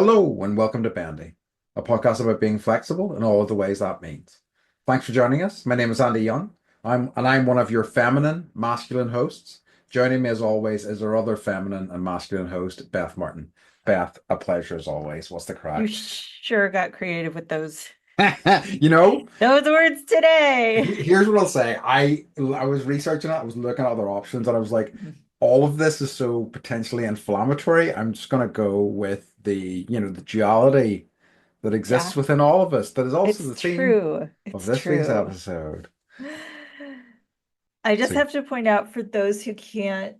Hello and welcome to Bendy, a podcast about being flexible in all of the ways that means. Thanks for joining us. My name is Andy Young. I'm one of your feminine, masculine hosts. Joining me as always is our other feminine and masculine host, Beth Martin. Beth, a pleasure as always. What's the You crack? sure got creative with those You know, those words today. here's what I'll say. I was researching it, I was looking at other options, and I was like, all of this is so potentially inflammatory. I'm just gonna go with the duality that exists Yeah, within all of us. That is also it's the theme true. of It's this week's true. episode. I just So, have to point out for those who can't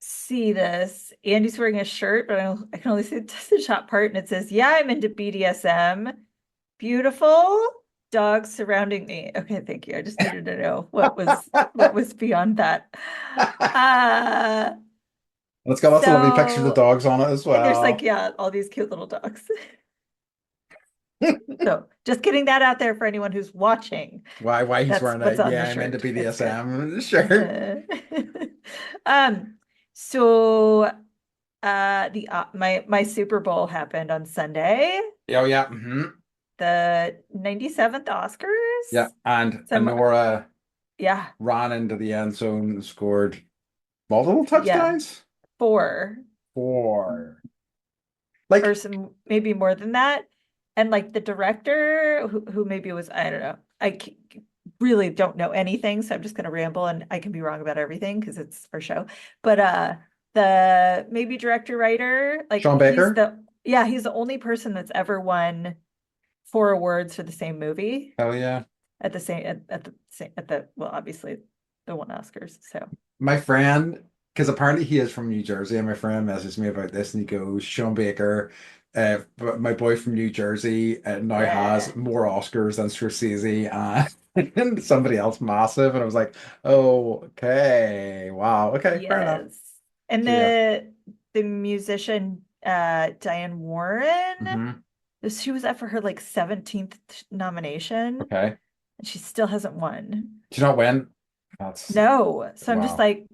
see this, Andy's wearing a shirt, but I can only see just the top part, and it says, "Yeah, I'm into BDSM. Beautiful dogs surrounding me." Okay, thank you. I just needed to know what was beyond that. Uh, it's got lots of lovely pictures of so dogs on it as and there's like, well. yeah, all these cute little dogs. So just getting that out there for anyone who's watching. Why he's That's wearing a what's on the yeah, I'm into shirt. It's good. BDSM shirt. Uh, um, so the my Super Bowl happened on Sunday, Oh yeah, the 97th yeah. Oscars. And Some Nora yeah, ran into the end zone and scored multiple yeah, touchdowns. four Four. or Like, some maybe more than that. And like the director who maybe was, I don't know. Really don't know anything, so I'm just gonna ramble and I can be wrong about everything because it's our show. But the maybe director writer, like Sean Baker. he's the only person that's ever won four awards for the same movie Hell yeah. at the well, obviously the one Oscars. So My friend, because apparently he is from New Jersey, and my friend messaged me about this, and he goes, Sean Baker, but my boy from New Jersey, now yeah. has more Oscars than Scorsese and somebody else massive. And I was like, oh, okay, wow, okay, fair enough. Yes. And So yeah. the musician Diane Warren, Hmm. she was up for her like 17th nomination Okay. and she still hasn't won. Do you not win? That's No. So I'm just wow. like,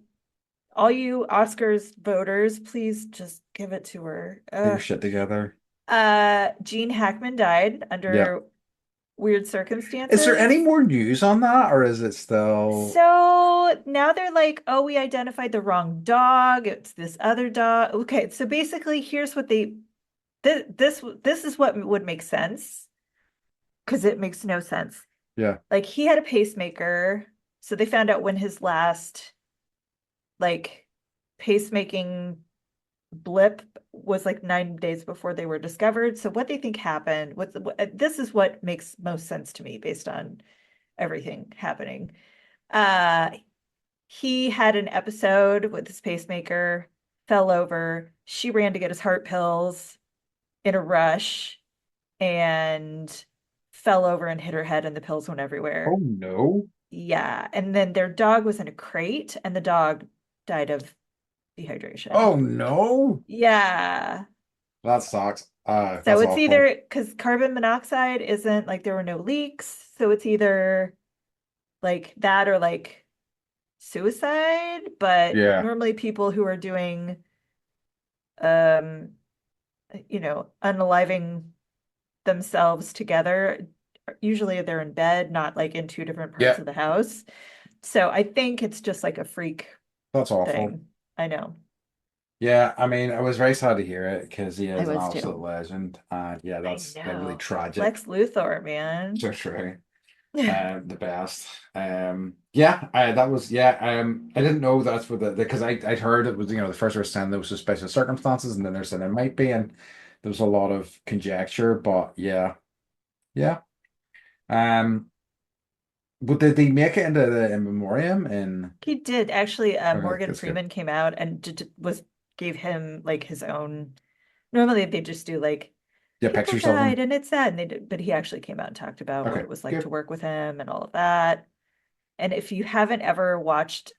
all you Oscars voters, please just give it to her. Get your shit together. Gene Hackman died Yeah. under weird Is there any circumstances. more news on that, or is it still So now they're like, oh, we identified the wrong dog. It's this other dog. Okay, so basically, here's what this is what would make sense because it makes no sense. yeah. Like he had a pacemaker, so they found out when his last like pacemaking blip was like 9 days before they were discovered. So what they think happened, this is what makes most sense to me based on everything happening. Uh, he had an episode with his pacemaker, fell over. She ran to get his heart pills in a rush and fell over and hit her head, and the pills went Oh everywhere. no. Yeah. And then their dog was in a crate, and the dog died of dehydration. Oh no. Yeah. That sucks. So That's it's awful. either because carbon monoxide isn't like there were no leaks. So it's either like that or like suicide. But Yeah. normally people who are doing um unaliving themselves together. Usually they're in bed, not like in two different parts Yeah. of the house. So I think it's just like a freak That's awful. thing. I know. Yeah, I mean, I was very sad to hear it because he I is an was absolute too. legend. Yeah, I that's like really know. tragic. Lex Luthor, man. So true. The best. Yeah, that was yeah. I didn't know that's what the because I'd heard it was the first were saying there was suspicious circumstances, and then they're saying there might be, and there was a lot of conjecture, but yeah, yeah. Um, but did they make it into the in memoriam in? He did actually. Okay, Morgan that's good. Freeman came out and was gave him like his own. Normally they just do like Yeah, people pictures of died them. and it's sad, and they did, but he actually came out and talked about what Okay, it was like to good. work with him and all of that. And if you haven't ever watched,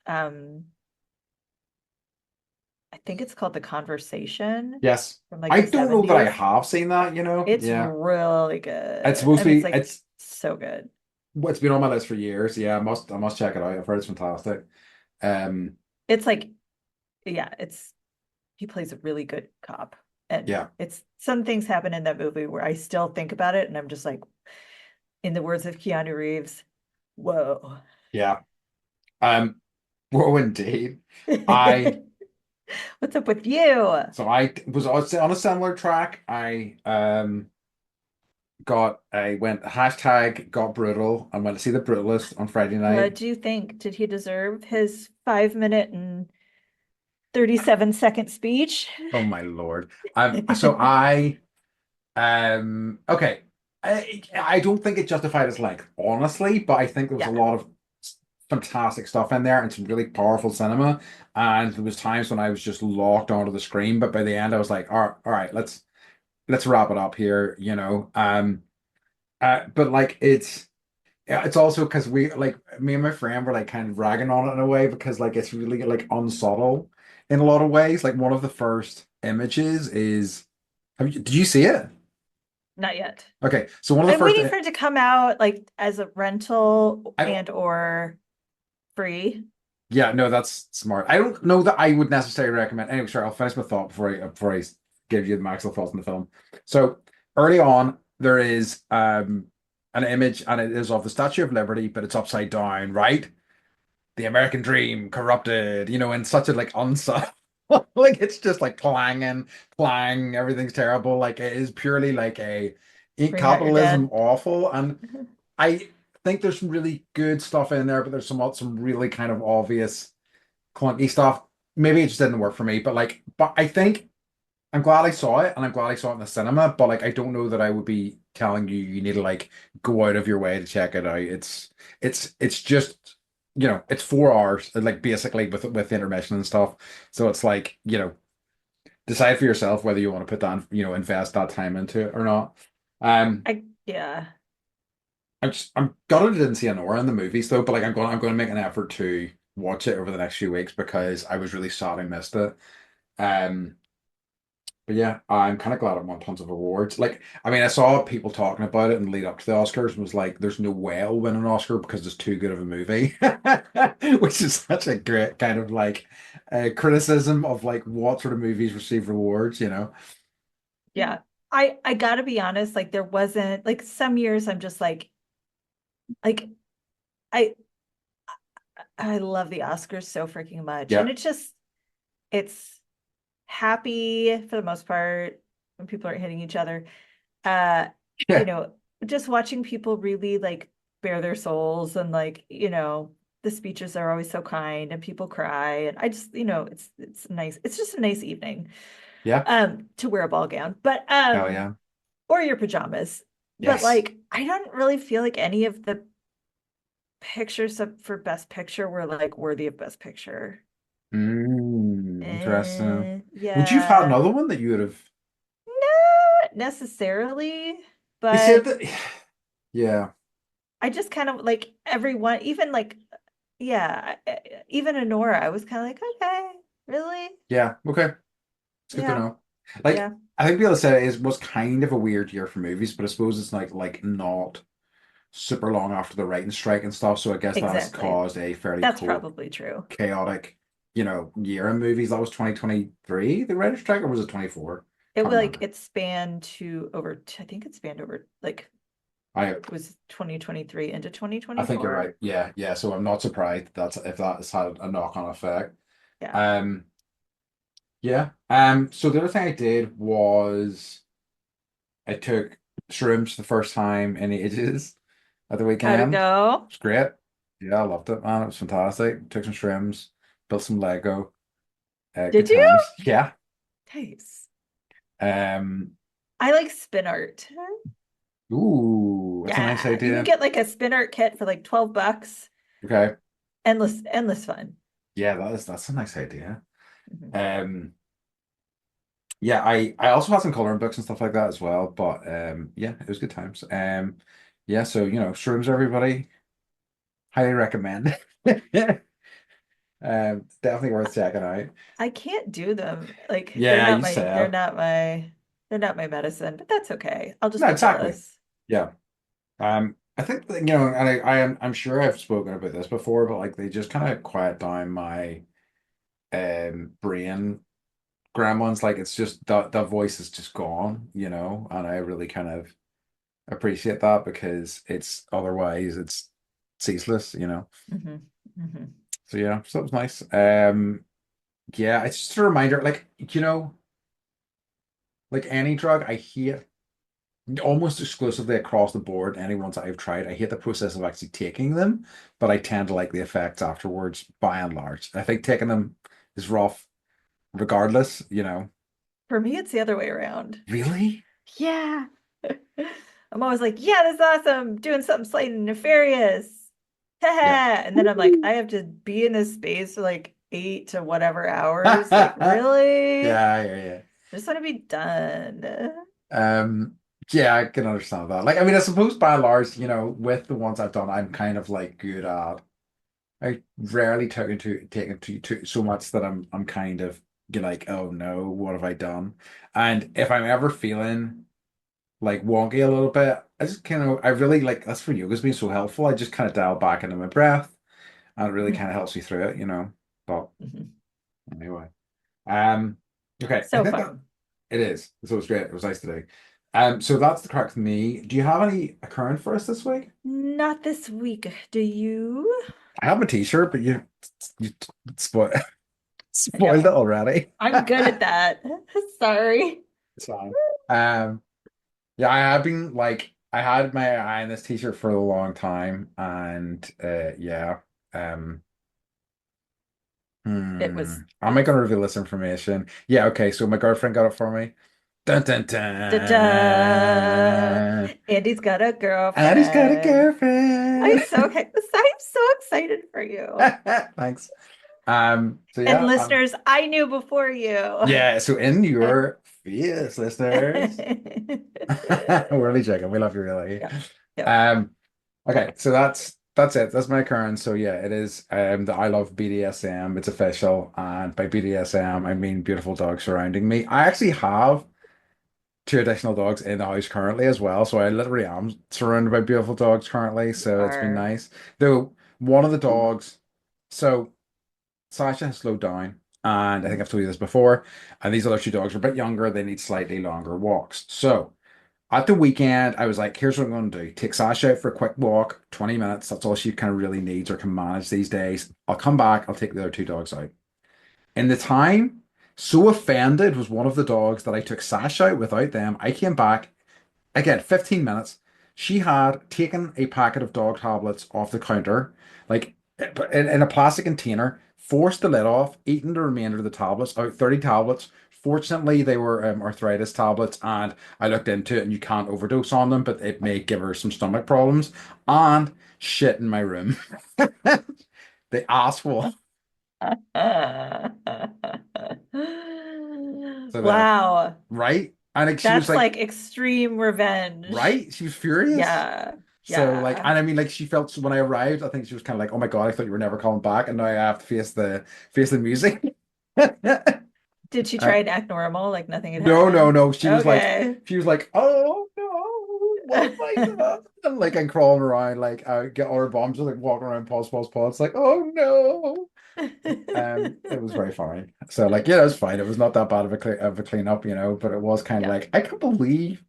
I think it's called The Conversation Yes. from like I the don't know that I 70s. have seen that. It's Yeah. really It's good. supposed I to mean, it's be like so good. it's been on my list for years. Yeah, I must check it out. I've heard it's fantastic. Um It's like, yeah, he plays a really good cop. And Yeah. it's some things happen in that movie where I still think about it and I'm just like, in the words of Keanu Reeves, whoa. Yeah. Um, well, indeed. I What's up with you? so I was on a similar track. I went hashtag got brutal. I went to see the Brutalist on Friday What night. do you think? Did he deserve his 5 minute and 37-second speech? Oh my Lord. So I okay. I don't think it justified its length, honestly, but I think there was a Yeah, lot of fantastic stuff in there and some really powerful cinema. And there was times when I was just locked onto the screen, but by the end I was like, all right, let's wrap it up here, you know. But like it's also because we like me and my friend were like kind of ragging on it in a way because like it's really like unsubtle in a lot of ways. Like one of the first images is did you see it? not yet. Okay, so one of the I'm first waiting for it to come out like as a rental I don't and or free. yeah, no, that's smart. I don't know that I would necessarily recommend. Anyway, sure, I'll finish my thought before I give you the maximum thoughts on the film. So early on, there is an image, and it is of the Statue of Liberty, but it's upside down, right? The American dream corrupted, in such a like unsubtle, like it's just like clanging, clang, everything's terrible. Like it is purely like a ain't Bring out your capitalism dead. awful, and I think there's some really good stuff in there, but there's some really kind of obvious clunky stuff. Maybe it just didn't work for me, but I think I'm glad I saw it, and I'm glad I saw it in the cinema. But like, I don't know that I would be telling you you need to like go out of your way to check it out. It's just it's 4 hours, like basically with the intermission and stuff. So it's like decide for yourself whether you want to put that invest that time into it or not. Um, Yeah. I'm gutted I didn't see Anora in the movies though, but like I'm going to make an effort to watch it over the next few weeks because I was really sad I missed it. Um, but yeah, I'm kind of glad it won tons of awards. Like, I mean, I saw people talking about it and lead up to the Oscars and was like, "There's no way I'll win an Oscar because it's too good of a movie," which is such a great kind of like criticism of like what sort of movies receive awards. Yeah. I gotta be honest, like there wasn't like some years I'm just like I I love the Oscars so freaking much. And Yeah, it's happy for the most part when people aren't hitting each other. Uh, you yeah, know, just watching people really like bare their souls and like, the speeches are always so kind and people cry and I just, it's nice. It's just a nice evening yeah. to wear a ball gown. But Hell yeah. or your pajamas. But Yes. like I don't really feel like any of the pictures for Best Picture were like worthy of Best Picture. Interesting. Would you have had Yeah, another one that you would have? not necessarily, They said but that. Yeah, I just kind of like everyone, even like, yeah, even Honora, I was kind of like, okay, really? yeah. Okay, it's good to Yeah, know. Like, yeah, I think the other side is was kind of a weird year for movies, but I suppose it's like not super long after the writing strike and stuff. So I guess that has exactly. caused a fairly That's probably true. chaotic, year in movies. That was 2023, the writer strike, or was it 24? It Can't like remember. it spanned to over, I think it spanned over like I was 2023 into I think you're 2024. right. Yeah, yeah. So I'm not surprised that's if that has had a knock-on effect. Yeah. Um, yeah. So the other thing I did was I took shrooms the first time in ages at the How'd it weekend. It go? was great. Yeah, I loved it, man. It was fantastic. Took some shrooms, built some Lego. Good Did you? times. Yeah. Nice. Um, I like spin art. ooh, that's a nice Yeah, you can idea. get like a spin art kit for like $12. Okay. Endless fun. Yeah, that's a nice idea. Mhm. Um, yeah, I also had some coloring books and stuff like that as well. But yeah, it was good times. Yeah, so shrooms, everybody, highly recommend. Definitely worth checking out. I can't do them. Like Yeah, you said. they're not my medicine, but that's okay. I'll just No, be exactly. jealous. Yeah. I think that, and I'm sure I've spoken about this before, but like they just kind of quiet down my brain grandma's like it's just that voice is just gone, and I really kind of appreciate that because it's otherwise it's ceaseless. Hmm. Hmm. So yeah, so it was nice. Yeah, it's just a reminder, like any drug, I hate almost exclusively across the board, any ones I've tried, I hate the process of actually taking them, but I tend to like the effects afterwards by and large. I think taking them is rough regardless. For me, it's the other way around. Really? Yeah. I'm always like, yeah, this is awesome. Doing something slightly nefarious. Yeah. And then I'm like, Woo! I have to be in this space for like 8 to whatever hours. Like, really? I Yeah, yeah, yeah. just want to be done. Um, yeah, I can understand that. Like, I mean, I suppose by and large, with the ones I've done, I'm kind of like good at. I rarely take into so much that I'm kind of like, oh no, what have I done? And if I'm ever feeling like wonky a little bit, I just kind of I really like that's where yoga's been so helpful. I just kind of dial back into my breath, and it really kind of helps me through it. But Mhm. anyway, um, okay, I So think that fun. it is. So it was great. It was nice today. So that's the crack for me. Do you have any current for us this week? Not this week. Do you? I have a t-shirt, but you spoiled I spoiled it know. already. I'm good at that. Sorry. It's fine. Yeah, I have been like I had my eye on this t-shirt for a long time, and yeah. Um, It was am I gonna reveal this information? Yeah, okay, so my girlfriend got it for me. Dun dun ta-da! dun. Andy's got a And he's got a girlfriend. girlfriend. I'm so excited for you. Thanks. So And yeah, listeners, I knew before you. yeah, so in your face, listeners. We're really joking. We love you really. Yep. Yep. Um, okay, so that's it. That's my current. So yeah, it is the I love BDSM. It's official, and by BDSM I mean beautiful dogs surrounding me. I actually have two additional dogs in the house currently as well, so I literally am surrounded by beautiful dogs currently. You So it's been are. nice. Though one of the dogs, so Sasha has slowed down, and I think I've told you this before. And these other two dogs are a bit younger. They need slightly longer walks. So. At the weekend, I was like, here's what I'm going to do. Take Sasha out for a quick walk, 20 minutes. That's all she kind of really needs or can manage these days. I'll come back. I'll take the other two dogs out. In the time, so offended was one of the dogs that I took Sasha out without them. I came back. Again, 15 minutes. She had taken a packet of dog tablets off the counter, like in a plastic container, forced the lid off, eaten the remainder of the tablets, out 30 tablets. Fortunately, they were arthritis tablets, and I looked into it, and you can't overdose on them, but it may give her some stomach problems. And shit in my room. The asshole. So there, Wow. right? And like she was That's like, like extreme revenge. right? She was furious. Yeah. So like, Yeah. and I mean, like she felt so when I arrived, I think she was kind of like, "Oh my God, I thought you were never coming back, and now I have to face the music." Did she Uh, try and act normal, like nothing had no, no, happened? no. Okay. She was like, "Oh no, what have I done?" And like, I'm crawling around, like, I get all her bombs, just like walking around, pause, pause, pause. Like, oh no. It was very funny. So like, yeah, it was fine. It was not that bad of a cleanup, but it was kind of Yep. like, I can't believe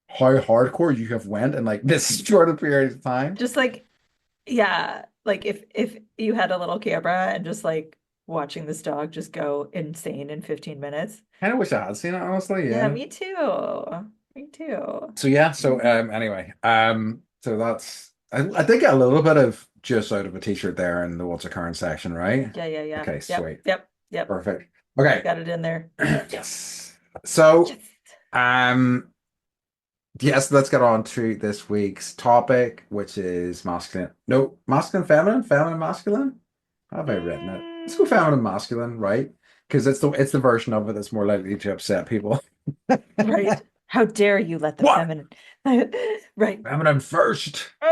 how hardcore you have went in like this short a period of time. Just like, yeah, like if you had a little camera and just like watching this dog just go insane in 15 minutes. Kind of wish I had seen it, honestly. Yeah, Yeah. me too. Me too. So yeah. So anyway. So that's I did get a little bit of just out of a t-shirt there in the what's a current section, right? Yeah, yeah, yeah. Okay. Yep, Sweet. yep, yep. Perfect. You Okay. got it in there. Yes. So Yes. um yes, let's get on to this week's topic, which is masculine. No, masculine, feminine, feminine, masculine. How have I written it? Let's go Mm, feminine, masculine, right? Because it's the version of it that's more likely to upset people. right. How dare you let the What? feminine. Right. Feminine first. Uh,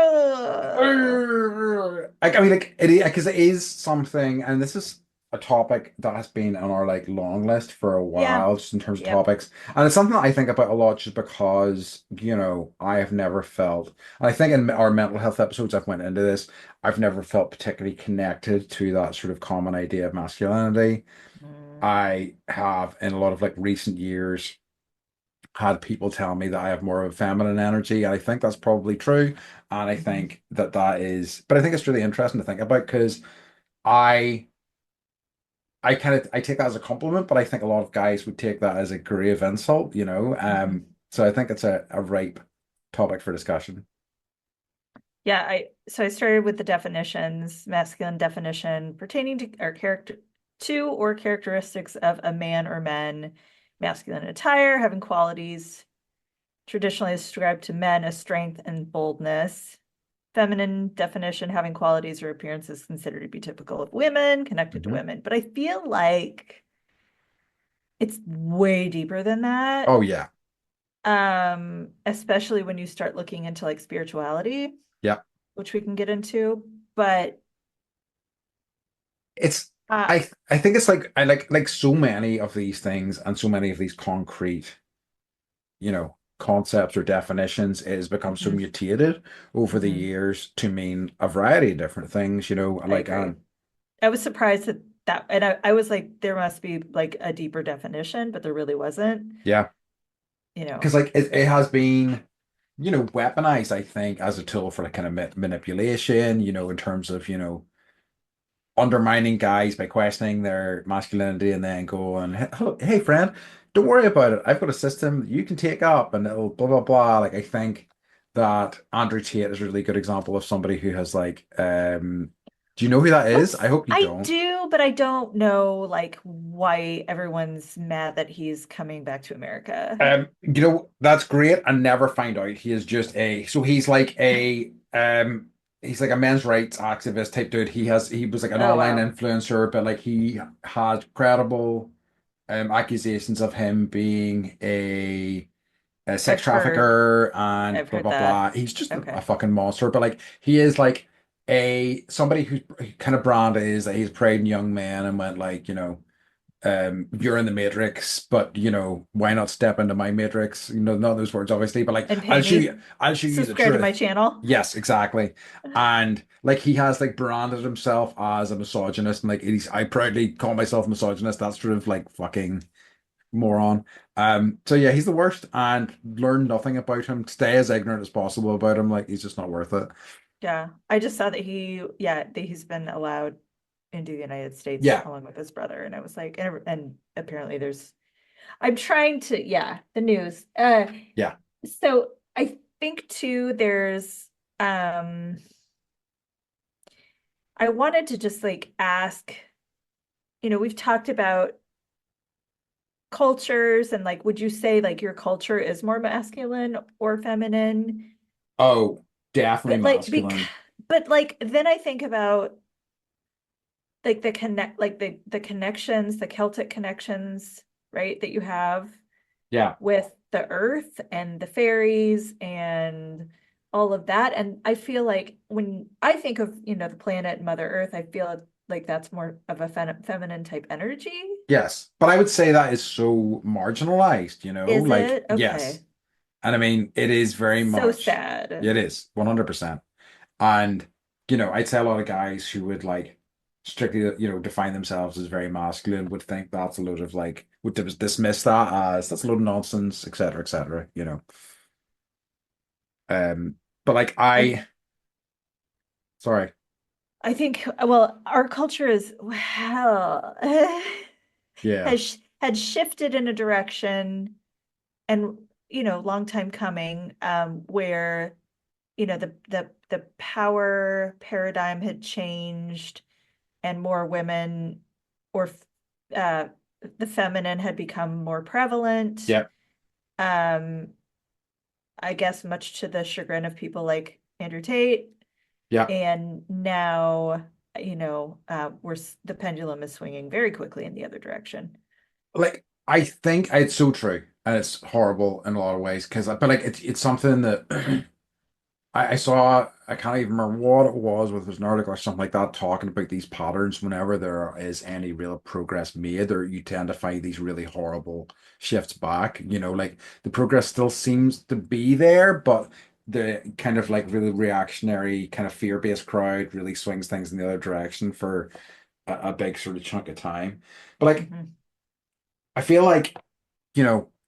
I mean, like it because it is something, and this is a topic that has been on our like long list for a yeah. while, just in terms of Yep. topics, and it's something that I think about a lot, just because I have never felt, and I think in our mental health episodes I've went into this, I've never felt particularly connected to that sort of common idea of masculinity. I have in a lot of like recent years had people tell me that I have more of a feminine energy. And I think that's probably true. And I Mhm. think that that is, but I think it's really interesting to think about because I, I take that as a compliment, but I think a lot of guys would take that as a grave insult, you know? Mhm. So I think it's a ripe topic for discussion. Yeah, I started with the definitions, masculine definition pertaining to or character to or characteristics of a man or men, masculine attire, having qualities traditionally ascribed to men as strength and boldness. Feminine definition, having qualities or appearances considered to be typical of women, connected to Mhm. women. But I feel like it's way deeper than that. Oh yeah. Especially when you start looking into like spirituality, Yeah. which we can get into. But It's uh, I think it's like I like so many of these things and so many of these concrete, concepts or definitions, it has become so mhm, mutated over the mhm, years to mean a variety of different things, I like agree. I was surprised and I was like, there must be like a deeper definition, but there really wasn't, yeah, because like it so has been, weaponized, I think, as a tool for like kind of manipulation, in terms of, undermining guys by questioning their masculinity and then going, hey friend, don't worry about it. I've got a system that you can take up and it'll blah blah blah. Like I think that Andrew Tate is a really good example of somebody who has like do you know who that is? I hope you I don't. do, but I don't know like why everyone's mad that he's coming back to America. That's great and never find out. He is just he's like a men's rights activist type dude. He was like an Oh online wow. influencer, but like he had credible accusations of him being a sex I've heard trafficker and I've blah heard blah that. blah. He's just a Okay. fucking monster. But like he is like a somebody who kind of brand is that he's preyed on young men and went like, you're in the Matrix, but why not step into my Matrix? Not those words, obviously, but like And pay me. I'll show you the Subscribe to my truth. channel. Yes, exactly. And like he has like branded himself as a misogynist, and like I proudly call myself a misogynist. That's sort of like fucking moron. So yeah, he's the worst, and learn nothing about him. Stay as ignorant as possible about him. Like he's just not worth it. Yeah. I just saw that that he's been allowed into the United States Yeah, along with his brother. And I was like, and apparently I'm trying to, yeah, the news. yeah. So I think too, um, I wanted to just like ask, we've talked about cultures and like, would you say like your culture is more masculine or feminine? Oh, definitely But masculine. but like, then I think about like the connections, the Celtic connections, right, that you have Yeah, with the earth and the fairies and all of that. And I feel like when I think of, the planet Mother Earth, I feel like that's more of a feminine type energy. yes. But I would say that is so marginalized, Is like it? yes. Okay. And I mean, it is very So much, sad. it is 100%. And, I'd say a lot of guys who would like strictly, define themselves as very masculine would think that's a load of like, would dismiss that as that's a load of nonsense, etc., etc., but like I sorry. I think well, our culture is well Yeah. had shifted in a direction and long time coming where the power paradigm had changed and more women or uh, the feminine had become more prevalent. Yeah. Um, I guess much to the chagrin of people like Andrew Tate. Yeah. And now, the pendulum is swinging very quickly in the other direction. Like I think it's so true. And it's horrible in a lot of ways because but like it's something that I saw, I can't even remember what it was, whether it was an article or something like that, talking about these patterns. Whenever there is any real progress made, or you tend to find these really horrible shifts back. Like the progress still seems to be there, but the kind of like really reactionary, kind of fear-based crowd really swings things in the other direction for a big sort of chunk of time. But like Mhm. I feel like,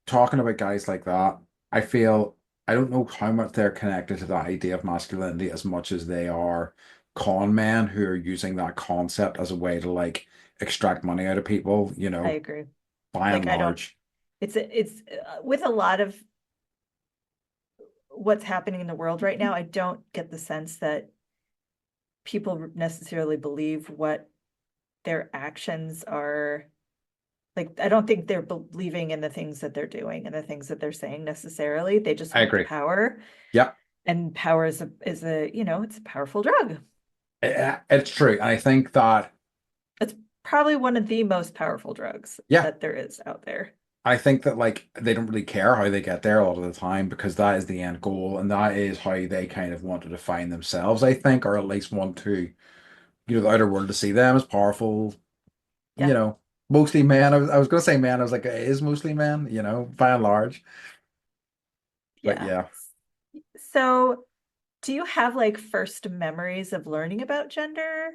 talking about guys like that, I feel I don't know how much they're connected to that idea of masculinity as much as they are con men who are using that concept as a way to like extract money out of people, I agree. by and Like I don't, large. it's with a lot of what's happening in the world right now, I don't get the sense that people necessarily believe what their actions are. Like, I don't think they're believing in the things that they're doing and the things that they're saying necessarily. They just I want the agree. power, Yeah, and power is a, it's a powerful drug. it's true. And I think that, It's probably one of the most powerful drugs yeah, that there is out there. I think that like they don't really care how they get there a lot of the time because that is the end goal and that is how they kind of want to define themselves, I think, or at least want to, the outer world to see them as powerful, you Yeah, know, mostly men. I was going to say men. I was like, it is mostly men, by and large. But yeah. yeah. So, do you have like first memories of learning about gender?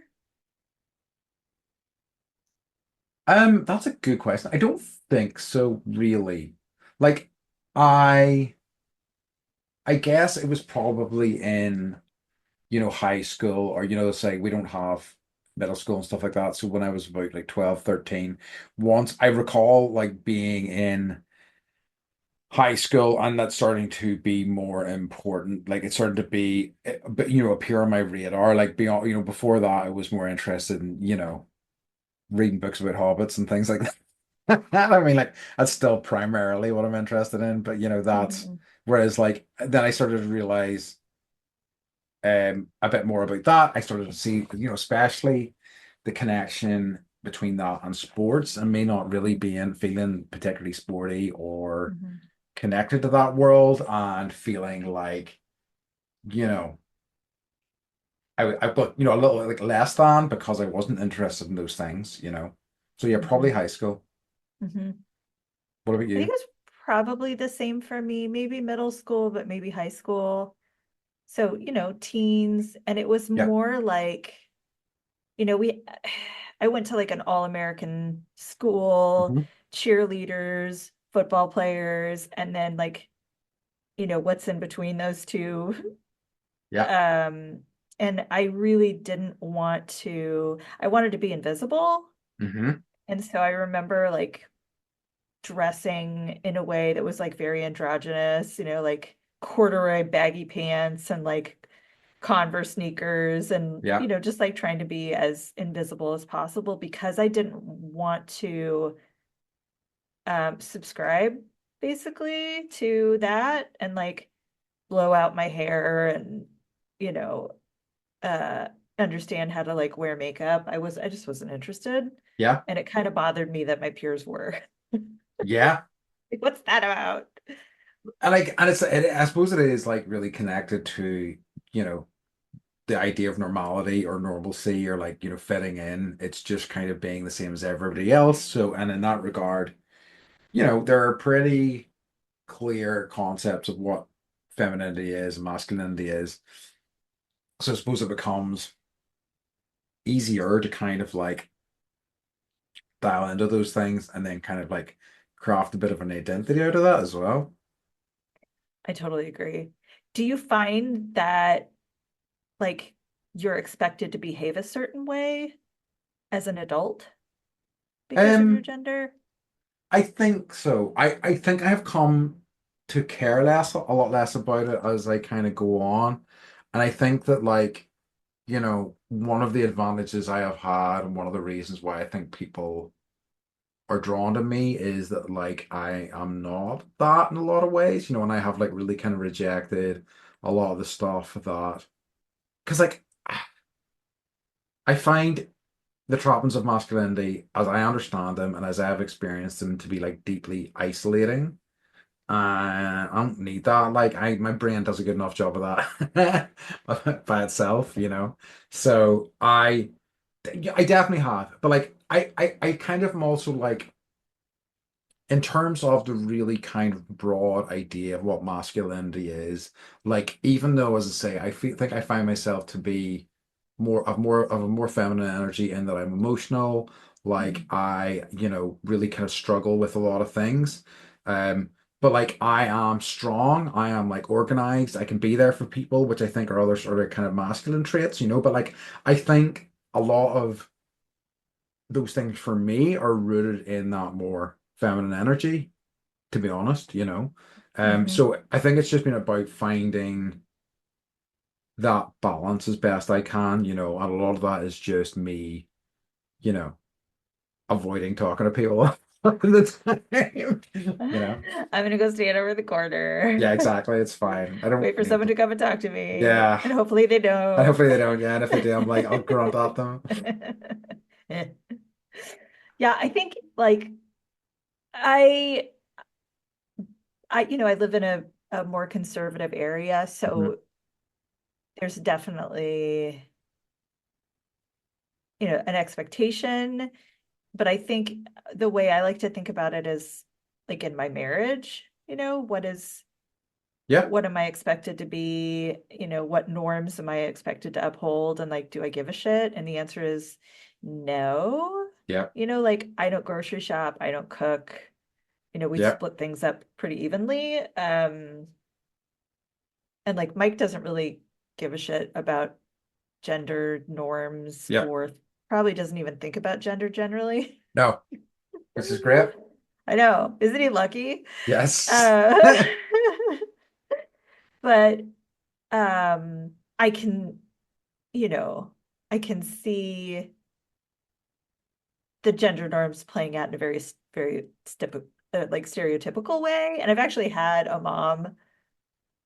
That's a good question. I don't think so, really. Like, I I guess it was probably in, high school or, say we don't have middle school and stuff like that. So when I was about like 12, 13, once I recall like being in high school and that's starting to be more important. Like it started to be, but appear on my radar. Like beyond, before that, I was more interested in, reading books about hobbits and things like that. I mean, like that's still primarily what I'm interested in, but that's Mhm, whereas like then I started to realize a bit more about that. I started to see, especially the connection between that and sports and me not really being feeling particularly sporty or mhm, connected to that world and feeling like, you know, I've got, a little like less than because I wasn't interested in those things. So yeah, probably mhm, high school. mhm. What about I think you? it's probably the same for me, maybe middle school, but maybe high school. So, teens, and it was Yeah. more like, we I went to like an all-American school, Hmm. cheerleaders, football players, and then like, what's in between those two. Yeah. Um, and I really didn't want to, I wanted to be invisible. Hmm. And so I remember like dressing in a way that was like very androgynous, like corduroy baggy pants and like Converse sneakers and, Yeah. just like trying to be as invisible as possible because I didn't want to subscribe basically to that and like blow out my hair and, you know, uh understand how to like wear makeup. I just wasn't interested. Yeah. And it kind of bothered me that my peers were. Yeah. Like, what's that about? And like, and I suppose it is like really connected to, you know, the idea of normality or normalcy or like, fitting in. It's just kind of being the same as everybody else. So, and in that regard, there are pretty clear concepts of what femininity is and masculinity is. So I suppose it becomes easier to kind of like dial into those things and then kind of like craft a bit of an identity out of that as well. I totally agree. Do you find that like you're expected to behave a certain way as an adult because of your Um, gender? I think so. I think I have come to care less, a lot less about it as I kind of go on. And I think that like, one of the advantages I have had and one of the reasons why I think people are drawn to me is that like I am not that in a lot of ways, and I have like really kind of rejected a lot of the stuff that because like I find the trappings of masculinity as I understand them and as I have experienced them to be like deeply isolating. I don't need that. Like my brain does a good enough job of that by itself. So I definitely have, but like I kind of am also like in terms of the really kind of broad idea of what masculinity is, like even though, as I say, think I find myself to be more of a more feminine energy in that I'm emotional, Like Mhm. really kind of struggle with a lot of things. Um, but like I am strong, I am like organized, I can be there for people, which I think are other sort of kind of masculine traits. But like I think a lot of those things for me are rooted in that more feminine energy, to be honest. Mhm. So I think it's just been about finding that balance as best I can, and a lot of that is just me, you know, avoiding talking to people all the time. I'm gonna go stand over the corner. Yeah, exactly. It's fine. I don't Wait for need someone to. to come and talk to me. Yeah. And hopefully they And don't. hopefully they don't. Yeah. And if they do, I'm like, I'll grunt at them. Yeah, I think like I I live in a more conservative area, Mhm. so there's definitely, an expectation, but I think the way I like to think about it is like in my marriage, Yeah. what am I expected to be? What norms am I expected to uphold? And like, do I give a shit? And the answer is no. Yeah. Like I don't grocery shop, I don't cook. We Yeah. split things up pretty evenly. And like Mike doesn't really give a shit about gender norms Yeah. or probably doesn't even think about gender generally. No, which is great. I know. Isn't he lucky? Yes. Uh, but I can, you know, I can see the gender norms playing out in a very like stereotypical way. And I've actually had a mom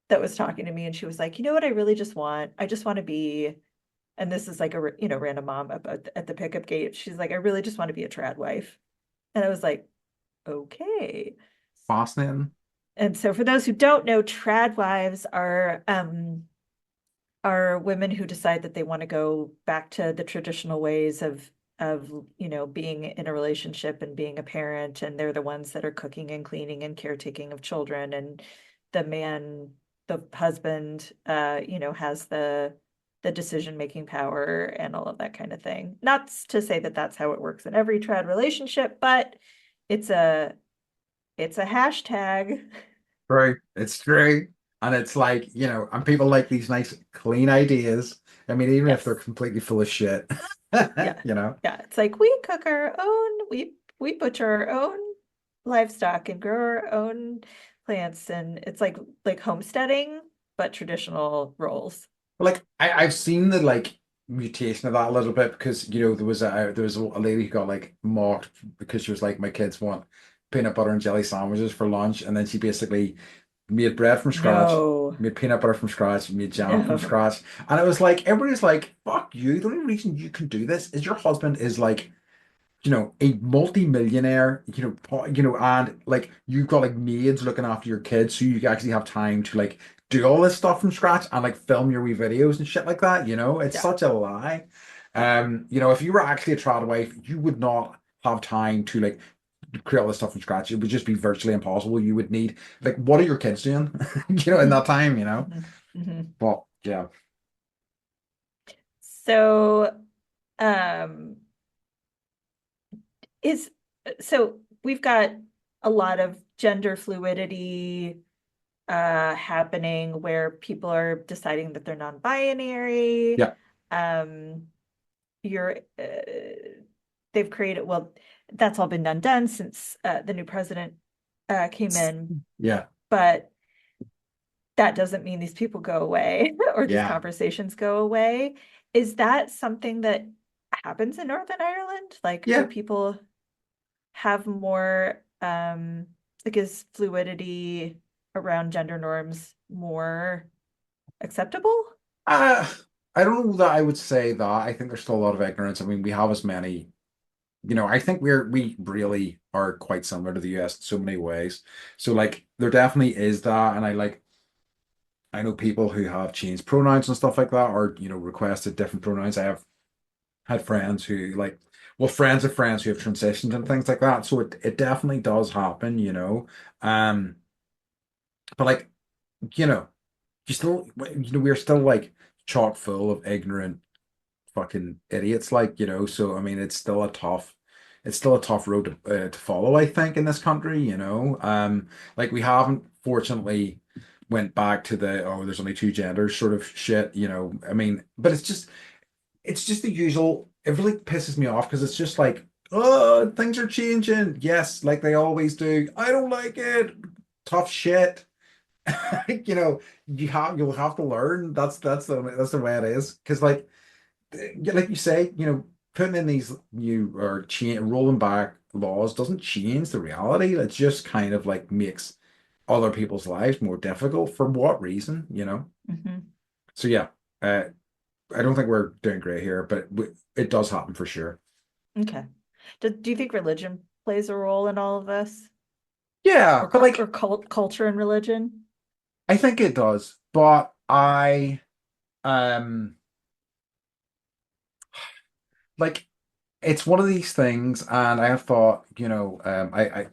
that was talking to me and she was like, you know what I really just want? I just want to be, and this is like random mom up at the pickup gate. She's like, I really just want to be a trad wife. And I was like, okay. Fascinating. And so for those who don't know, trad wives are women who decide that they want to go back to the traditional ways of being in a relationship and being a parent, and they're the ones that are cooking and cleaning and caretaking of children, and the man, the husband, has the decision making power and all of that kind of thing. Not to say that that's how it works in every trad relationship, but it's a it's a hashtag. True. It's true. And it's like, and people like these nice, clean ideas. I mean, even if they're Yes. completely full of shit, Yeah. you know? Yeah. It's like we cook our own, we butcher our own livestock and grow our own plants, and it's like homesteading, but traditional roles. Like I've seen the mutation of that a little bit because there was a lady who got like mocked because she was like my kids want peanut butter and jelly sandwiches for lunch and then she basically made bread from scratch, No, made peanut butter from scratch, made jam from no. scratch, and it was like everybody's like fuck you. The only reason you can do this is your husband is like a multi-millionaire, and like you've got like maids looking after your kids, so you actually have time to like do all this stuff from scratch and like film your wee videos and shit like that. It's Yeah, such a lie. yeah. If you were actually a trad wife, you would not have time to like create all this stuff from scratch. It would just be virtually impossible. You would need like, what are your kids doing? In that time. Mhm, mhm. But yeah, So, um, is so we've got a lot of gender fluidity happening where people are deciding that they're non-binary. yeah, Um, you're they've created, well, that's all been undone since the new president came in, yeah, but that doesn't mean these people go away or these yeah, conversations go away. Is that something that happens in Northern Ireland? Like, do yeah. people have more like, is fluidity around gender norms more acceptable? Uh, I don't know that I would say that. I think there's still a lot of ignorance. I mean, we have as many. I think we really are quite similar to the US in so many ways. So like there definitely is that. And I know people who have changed pronouns and stuff like that or requested different pronouns. I have had friends who friends of friends who have transitioned and things like that. So it definitely does happen. Um, but like, you know, we're still like chock full of ignorant fucking idiots so I mean it's still a tough it's still a tough road to follow, I think, in this country, you know. Like we haven't fortunately went back to the oh, there's only two genders sort of shit, you know. I mean, but it's just the usual. It really pisses me off because it's just like, oh, things are changing. Yes, like they always do. I don't like it. Tough shit. You know, you'll have to learn. That's the way it is. Because like you say, you know, putting in these new or rolling back laws doesn't change the reality. It just kind of like makes other people's lives more difficult. For what reason, you know? Hmm. So yeah, uh, I don't think we're doing great here, but it does happen for sure. Okay. Do you think religion plays a role in all of this? Yeah, Or but or like culture and religion? I think it does. But I um like it's one of these things, and I have thought, you know, I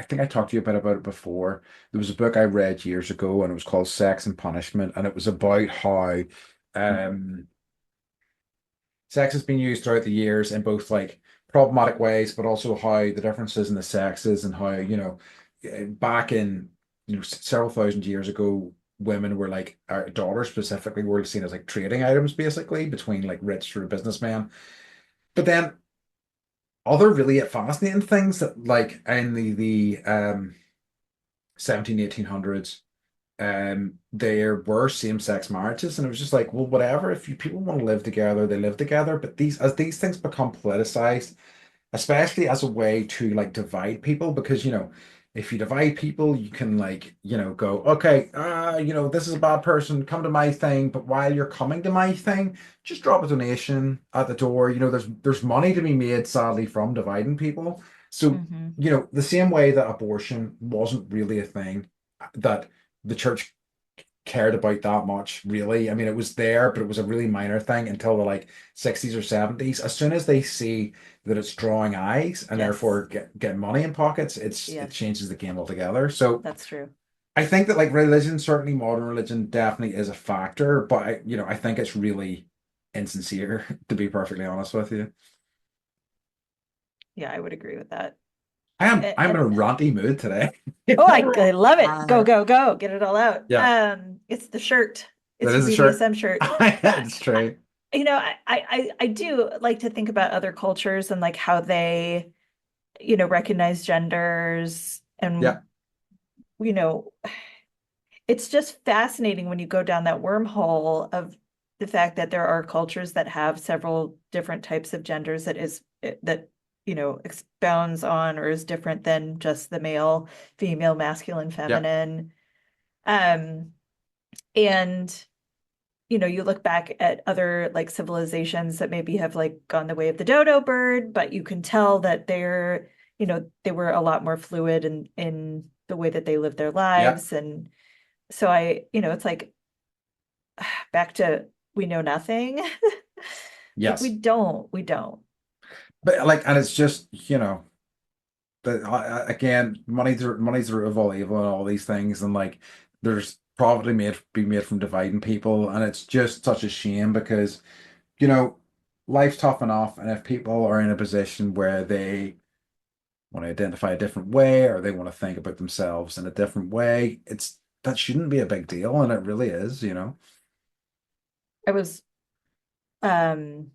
think I talked to you a bit about it before. There was a book I read years ago, and it was called Sex and Punishment, and it was about how um sex has been used throughout the years in both like problematic ways, but also how the differences in the sexes and how, you know, back in, you know, several thousand years ago, women were like, our daughters specifically were seen as like trading items basically between like rich sort of businessmen. But then other really fascinating things that like in the 17, 1800s, there were same-sex marriages, and it was just like, well, whatever. If you people want to live together, they live together. But these things become politicized, especially as a way to like divide people, because you know, if you divide people, you can like, you know, go, okay, you know, this is a bad person, come to my thing, but while you're coming to my thing, just drop a donation at the door. You know, there's money to be made, sadly, from dividing people. So, Hmm. you know, the same way that abortion wasn't really a thing that the church cared about that much, really. I mean, it was there, but it was a really minor thing until the like 60s or 70s. As soon as they see that it's drawing eyes and Yes. therefore get money in pockets, it Yes, changes the game altogether. So that's true. I think that like religion, certainly modern religion, definitely is a factor, but you know, I think it's really insincere, to be perfectly honest with you. Yeah, I would agree with that. I'm in a And ranty mood today. oh, I love it. Go, go, go. Get it all out. Yeah, It's the shirt. that It's your is a shirt. BDSM shirt. Uh, It's true. you know, I do like to think about other cultures and like how they, recognize genders Yeah, and, you know, it's just fascinating when you go down that wormhole of the fact that there are cultures that have several different types of genders that expounds on or is different than just the male, female, masculine, yeah, feminine. Um, and you look back at other like civilizations that maybe have like gone the way of the dodo bird, but you can tell that they were a lot more fluid in the way that they lived their yeah, lives. And so it's like back to we know nothing. Like yes. we don't. But like, and it's just, you know, that again, money's the root of all evil and all these things, and like, there's probably made from dividing people, and it's just such a shame because, you know, life's tough enough, and if people are in a position where they want to identify a different way or they want to think about themselves in a different way, that shouldn't be a big deal, and it really is, you know. I was um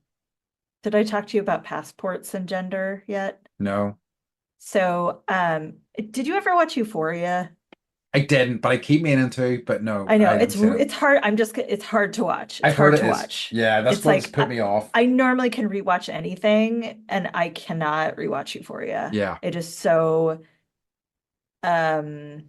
did I talk to you about passports and gender yet? No, So did you ever watch Euphoria? I didn't, but I keep meaning to, but no, I know I haven't seen it. it's hard. It's hard to watch. It's I've heard hard it to is, watch. yeah, that's It's what's like put me off. I normally can rewatch anything and I cannot rewatch Euphoria. Yeah, It is so um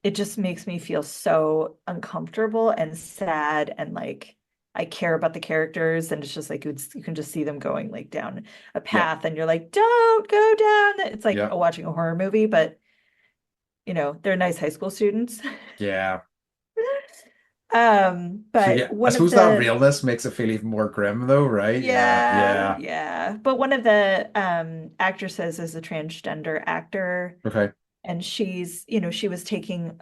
it just makes me feel so uncomfortable and sad and like I care about the characters and it's just like you can just see them going like down a yeah, path and you're like, don't go down. It's like yeah, watching a horror movie, but they're nice high school students. yeah. So But yeah, I one of suppose that the realness makes it feel even more grim though, right? Yeah, Yeah, yeah. yeah. But one of the actresses is a transgender actor, Okay, and she was taking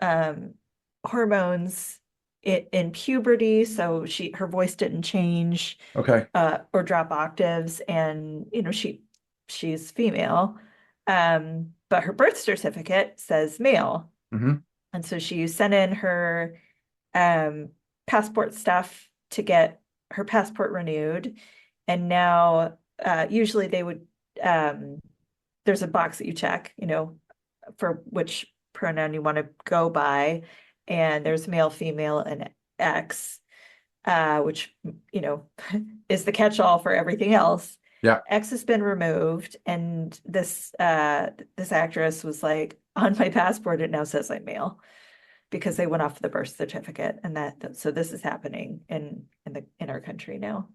hormones in puberty, so her voice didn't change okay. or drop octaves, and she's female. But her birth certificate says male. Hmm. And so she sent in her um, passport stuff to get her passport renewed. And now, usually they would, um, there's a box that you check, for which pronoun you want to go by. And there's male, female, and X, which, you know, is the catch-all for everything else. Yeah. X has been removed, and this actress was like, on my passport, it now says I'm male because they went off the birth certificate, and so this is happening in our country now.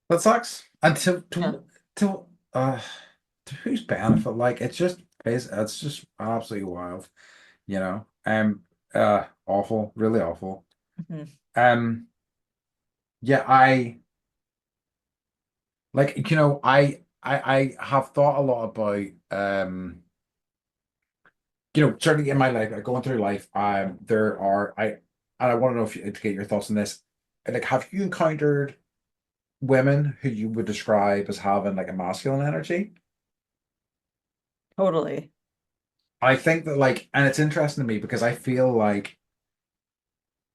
That sucks. And Yeah. to uh to whose benefit? Like it's just absolutely wild, you know. Awful, really awful. Mhm. Um yeah, I like I have thought a lot about certainly in my life, going through life, there are and I want to know if you to get your thoughts on this. Like, have you encountered women who you would describe as having like a masculine energy? Totally. I think that and it's interesting to me because I feel like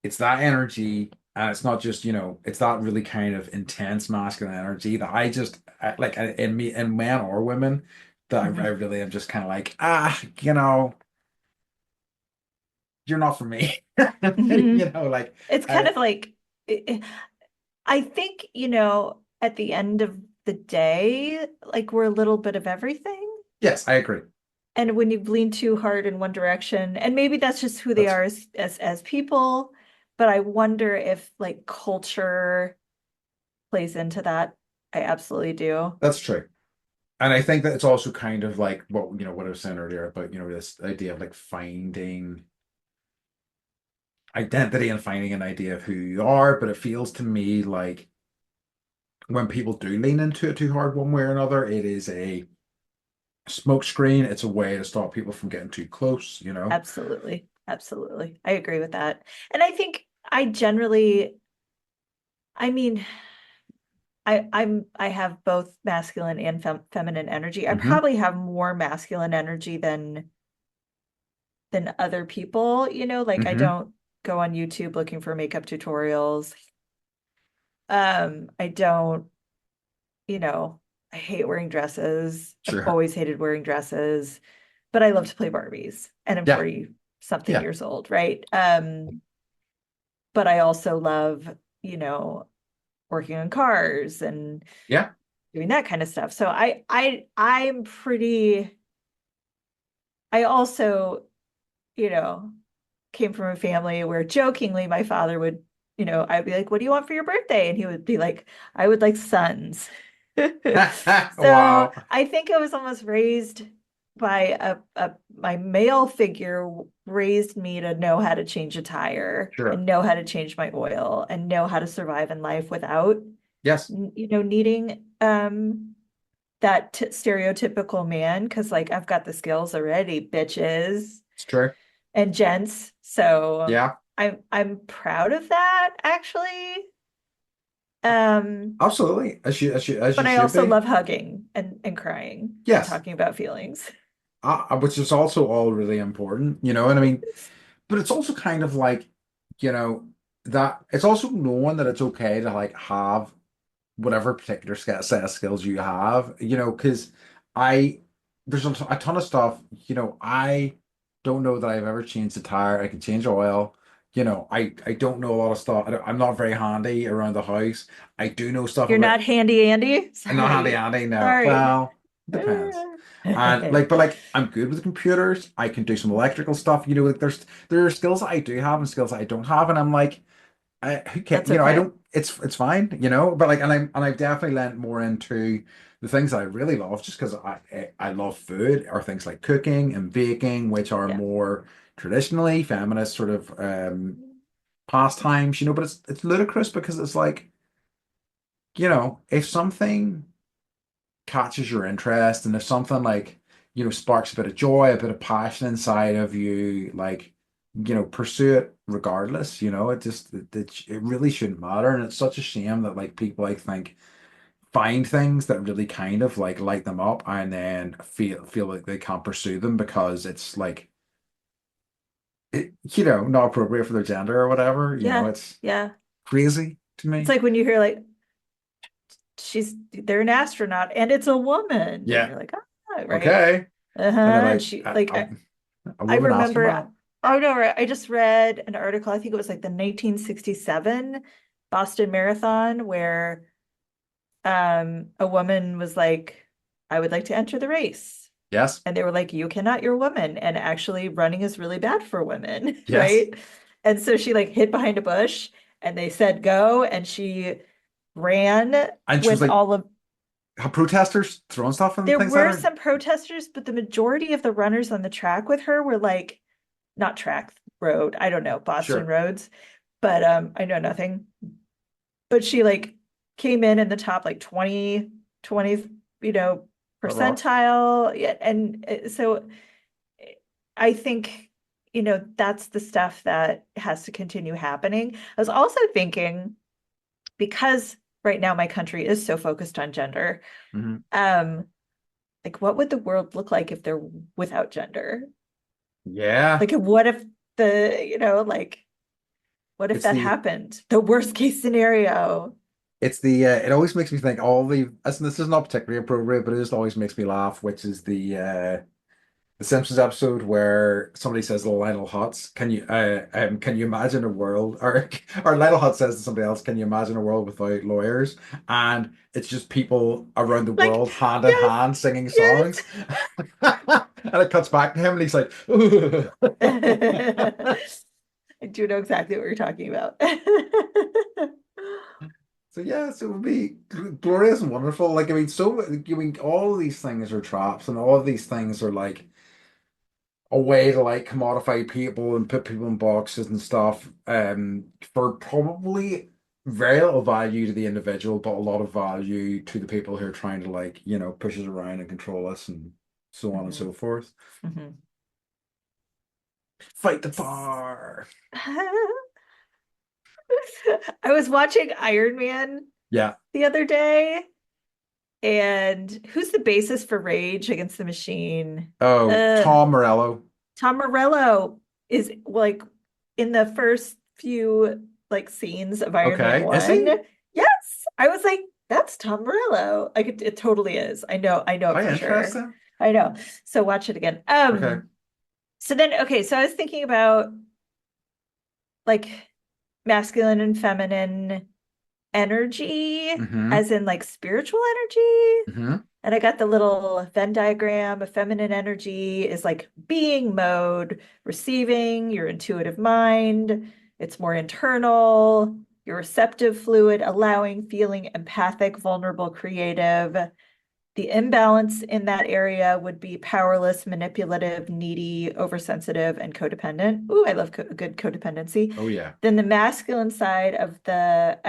it's that energy, and it's not just, it's that really kind of intense masculine energy that in me, in men or women, that I Mhm. really am just kind of like, you're not for me. Mhm. It's kind uh, of like, I think, at the end of the day, like we're a little bit of everything. yes, I agree. And when you lean too hard in one direction, and maybe that's just who they That's are as people, but I wonder if like culture plays into that. I absolutely do. that's true. And I think that it's also kind of like what I was saying earlier about, this idea of like finding identity and finding an idea of who you are. But it feels to me like when people do lean into it too hard one way or another, it is a smoke screen. It's a way to stop people from getting too close. Absolutely. Absolutely. I agree with that. And I think I generally, I mean, I have both masculine and feminine energy. I Hmm. probably have more masculine energy than other people, like I Hmm. don't go on YouTube looking for makeup tutorials. I don't, you know, I hate wearing dresses. I've Sure. always hated wearing dresses, but I love to play Barbies and I'm Yeah. 40 something Yeah. years old, right? But I also love, you know, working on cars and Yeah. doing that kind of stuff. So I'm pretty I also, you know, came from a family where jokingly my father would, I'd be like, "What do you want for your birthday?" And he would be like, "I would like sons." So Wow. I think I was almost raised by my male figure raised me to know how to change a tire Sure. and know how to change my oil and know how to survive in life without, Yes, needing that stereotypical man, because like I've got the skills already, bitches it's true. and gents. So Yeah, I'm proud of that actually. Um, absolutely. As you but I should also be. love hugging and crying and Yes. talking about feelings. Which is also all really important, and I mean, but it's also kind of like, you know, that it's also knowing that it's okay to like have whatever particular set of skills you have, because I there's a ton of stuff, I don't know that I've ever changed a tire. I can change oil. I don't know a lot of stuff. I'm not very handy around the house. I do know stuff You're about not handy Andy? I'm not handy Sorry. Andy, no. Sorry. Well, it depends. And but I'm good with computers. I can do some electrical stuff. Like there are skills that I do have and skills that I don't have, and I'm like, who cares? That's I okay. don't. It's fine. But I've definitely lent more into the things that I really love, just because I love food, or things like cooking and baking, which are Yeah. more traditionally feminist sort of pastimes. But it's ludicrous because it's like, if something catches your interest, and if something like, sparks a bit of joy, a bit of passion inside of you, like, pursue it regardless. It just it really shouldn't matter. And it's such a shame that like people, I think, find things that really kind of like light them up and then feel like they can't pursue them because it's like not appropriate for their gender or whatever. Yeah, It's yeah. crazy to It's me. like when you hear like they're an astronaut and it's a woman, and Yeah, you're like, oh, right. okay. Uh-huh. And then And like she like a I woman remember, astronaut. oh no, I just read an article, I think it was like the 1967 Boston Marathon, where a woman was like, I would like to enter the race. Yes, And they were like, you cannot, you're a woman. And actually running is really bad for women, yes. right? And so she like hid behind a bush and they said go, and she ran And she was when like, all of have protesters throwing stuff and there things at were her. some protesters, but the majority of the runners on the track with her were like, not track, road, I don't know, Boston Sure. roads, but I know nothing. But she like came in the top like 20, you know, That rocks. percentile. Yeah, and so I think, that's the stuff that has to continue happening. I was also thinking, because right now my country is so focused on gender, Hmm. um, like what would the world look like if they're without gender? Yeah. Like what if like what if It's that the happened? The worst case scenario. it always makes me think all this is not particularly appropriate, but it just always makes me laugh, which is the Simpsons episode where somebody says to Lionel Hutz, can you imagine a world or Lionel Hutz says to somebody else, can you imagine a world without lawyers? And it's just people around the Like, world hand in yes, hand singing songs. yes. And it cuts back to him and he's like, I do know exactly what you're talking about. So yes, it would be glorious and wonderful. Like all of these things are traps, and all of these things are like a way to like commodify people and put people in boxes and stuff. For probably very little value to the individual, but a lot of value to the people who are trying to like push us around and control us and so on and Mhm, so forth. mhm. Fight the power. I was watching Iron Man Yeah. the other day, and who's the bassist for Rage Against the Machine? Oh, Uh, Tom Morello. Tom Morello is like in the first few like scenes of Iron Man Okay, is 1. he? Yes, I was like, that's Tom Morello. Like it totally is. I know Oh, it for sure. interesting. I know. So watch it again. Okay. So then okay, so I was thinking about like masculine and feminine energy, Mm-hmm. as in like spiritual energy. Mm-hmm. And I got the little Venn diagram of feminine energy is like being mode, receiving, your intuitive mind. It's more internal, your receptive fluid, allowing, feeling, empathic, vulnerable, creative. The imbalance in that area would be powerless, manipulative, needy, oversensitive, and codependent. Ooh, I love good codependency. Oh yeah. Then the masculine side of the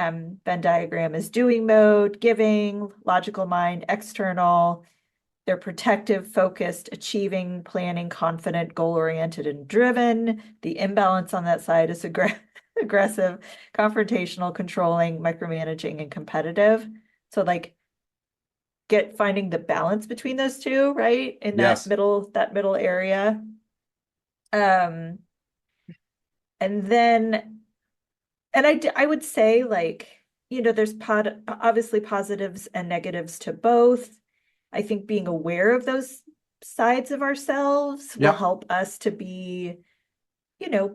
Venn diagram is doing mode, giving, logical mind, external. They're protective, focused, achieving, planning, confident, goal-oriented, and driven. The imbalance on that side is aggressive, confrontational, controlling, micromanaging, and competitive. So like finding the balance between those two, right? In Yes. that middle area. Um, and then, and I would say like, there's obviously positives and negatives to both. I think being aware of those sides of ourselves will Yep. help us to be,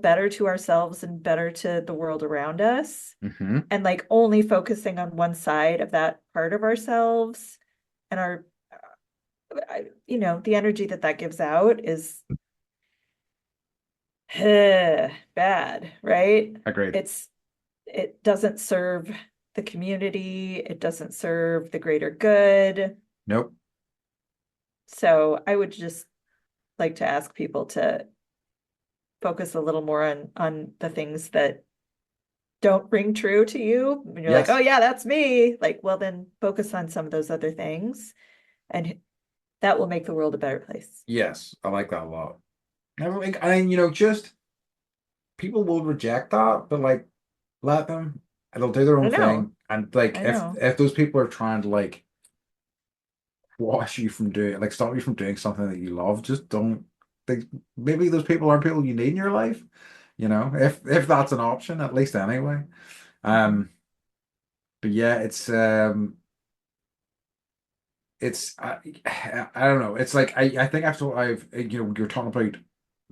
better to ourselves and better to the world around us. Mm-hmm. And like only focusing on one side of that part of ourselves and our the energy that that gives out is bad, right? Agreed. It's it doesn't serve the community, it doesn't serve the greater good. Nope. So I would just like to ask people to focus a little more on the things that don't ring true to you. And you're like, oh Yes. yeah, that's me. Like, well, then focus on some of those other things, and that will make the world a better place. Yes. I like that a lot. I mean, just people will reject that, but like let them. they'll do their I own know. thing. And like I know. if those people are trying to like wash you from doing like stop you from doing something that you love, just don't think maybe those people aren't people you need in your life, if that's an option, at least anyway. Mhm. Um, but yeah, I don't know. It's like I think I've you're talking about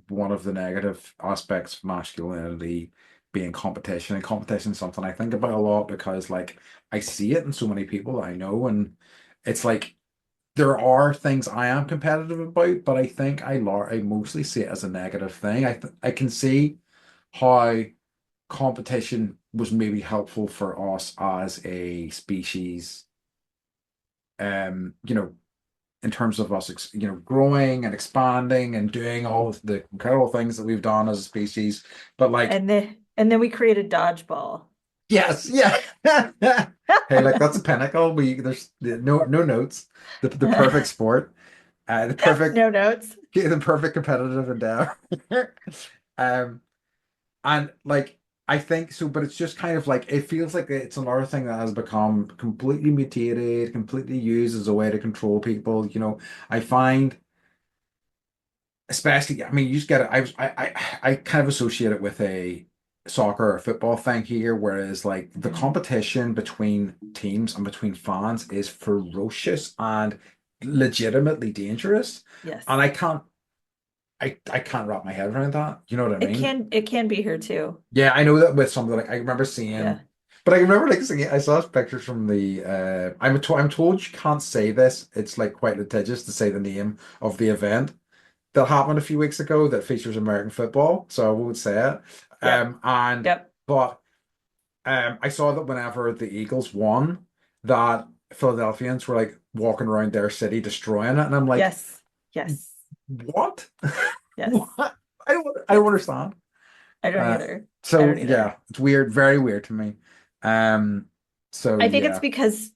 one of the negative aspects of masculinity being competition, and competition is something I think about a lot because like I see it in so many people that I know, and it's like there are things I am competitive about, but I think I mostly see it as a negative thing. I can see how competition was maybe helpful for us as a species, in terms of us, growing and expanding and doing all of the incredible things that we've done as a species. But like, And then we created dodgeball. yes, yeah. Hey, like that's a pinnacle. There's no notes. The perfect sport, the perfect No notes. the perfect competitive endeavor. Um, and like I think so, but it's just kind of like it feels like it's another thing that has become completely mutated, completely used as a way to control people. I find especially, I mean, you just get it. I kind of associate it with a soccer or football thing here, whereas like the Mhm. competition between teams and between fans is ferocious and legitimately dangerous. And Yes. I can't wrap my head around that. You know what I mean? It can be here too. Yeah, I know that with some of the like I remember Yeah. seeing, but I remember like seeing I saw pictures from the I'm told you can't say this. It's like quite litigious to say the name of the event that happened a few weeks ago that features American football, so I won't say it. Yep. And Yep. but I saw that whenever the Eagles won, that Philadelphians were like walking around their city destroying it, and I'm like, Yes. Yes. what? Yes. What? I don't Yes. understand. I don't Uh, either. I so don't either. yeah, it's weird, very weird to me. Um, so I think it's yeah, because